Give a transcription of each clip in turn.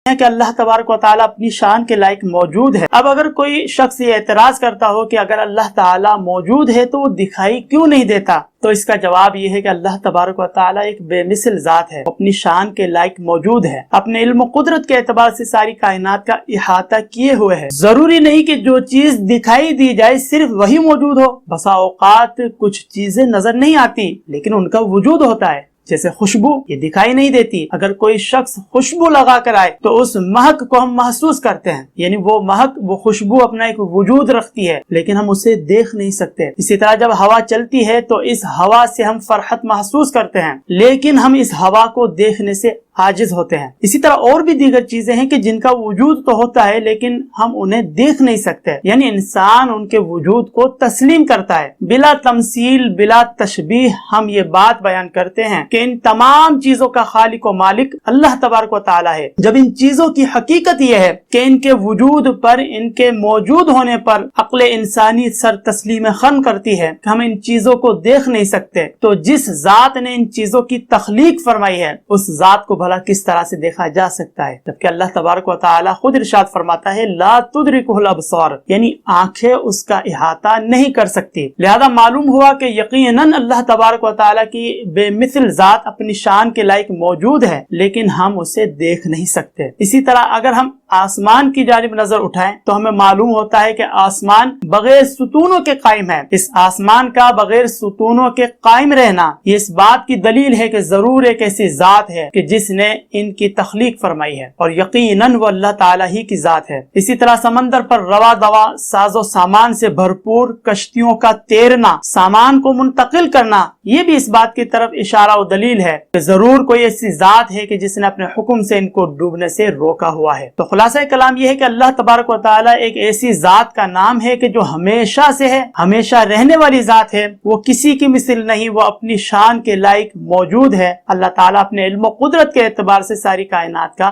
ہیں کہ اللہ تبارک و تعالیٰ اپنی شان کے لائق موجود ہے۔ اب اگر کوئی شخص یہ اعتراض کرتا ہو کہ اگر اللہ تعالیٰ موجود ہے تو وہ دکھائی کیوں نہیں دیتا، تو اس کا جواب یہ ہے کہ اللہ تبارک و تعالیٰ ایک بے مثل ذات ہے، اپنی شان کے لائق موجود ہے، اپنے علم و قدرت کے اعتبار سے ساری کائنات کا احاطہ کیے ہوئے ہے۔ ضروری نہیں کہ جو چیز دکھائی دی جائے صرف وہی موجود ہو، بسا اوقات کچھ چیزیں نظر نہیں آتی لیکن ان کا وجود ہوتا ہے، جیسے خوشبو، یہ دکھائی نہیں دیتی، اگر کوئی شخص خوشبو لگا کر آئے تو اس مہک کو ہم محسوس کرتے ہیں، یعنی وہ مہک، وہ خوشبو اپنا ایک وجود رکھتی ہے لیکن ہم اسے دیکھ نہیں سکتے۔ اسی طرح جب ہوا چلتی ہے تو اس ہوا سے ہم فرحت محسوس کرتے ہیں لیکن ہم اس ہوا کو دیکھنے سے عاجز ہوتے ہیں۔ اسی طرح اور بھی دیگر چیزیں ہیں کہ جن کا وجود تو ہوتا ہے لیکن ہم انہیں دیکھ نہیں سکتے، یعنی انسان ان کے وجود کو تسلیم کرتا ہے۔ بلا تمثیل، بلا تشبیہ ہم یہ بات بیان کرتے ہیں کہ ان تمام چیزوں کا خالق و مالک اللہ تبارک و تعالی ہے، جب ان چیزوں کی حقیقت یہ ہے کہ ان کے وجود پر، ان کے موجود ہونے پر عقل انسانی سر تسلیم خم کرتی ہے کہ ہم ان چیزوں کو دیکھ نہیں سکتے، تو جس ذات نے ان چیزوں کی تخلیق فرمائی ہے اس ذات کو بھلا کس طرح سے دیکھا جا سکتا ہے؟ جبکہ اللہ تبارک و تعالی خود ارشاد فرماتا ہے لا تدرکہ الابصار، یعنی آنکھیں اس کا احاطہ نہیں کر سکتی۔ لہذا معلوم ہوا کہ یقیناً اللہ تبارک و تعالی کی بے مثل ذات اپنی شان کے لائق موجود ہے لیکن ہم اسے دیکھ نہیں سکتے۔ اسی طرح اگر ہم آسمان کی جانب نظر اٹھائیں تو ہمیں معلوم ہوتا ہے کہ آسمان بغیر ستونوں کے قائم ہے۔ اس آسمان کا بغیر ستونوں کے قائم رہنا یہ اس بات کی دلیل ہے کہ ضرور ایک ایسی ذات ہے کہ جس نے ان کی تخلیق فرمائی ہے اور یقیناً وہ اللہ تعالیٰ ہی کی ذات ہے۔ اسی طرح سمندر پر روا دوا ساز و سامان سے بھرپور کشتیوں کا تیرنا، سامان کو منتقل کرنا، یہ بھی اس بات کی طرف اشارہ و دلیل ہے کہ ضرور کوئی ایسی ذات ہے کہ جس نے اپنے حکم سے ان کو ڈوبنے سے روکا ہوا ہے۔ تو خلاصہ کلام یہ ہے کہ اللہ تبارک و تعالیٰ ایک ایسی ذات کا نام ہے کہ جو ہمیشہ سے ہے، ہمیشہ رہنے والی ذات ہے، وہ کسی کی مثل نہیں، وہ اپنی شان کے لائق موجود ہے۔ اللہ تعالیٰ اپنے علم و قدرت کے اعتبار سے ساری کائنات کا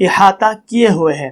احاطہ کیے ہوئے ہے۔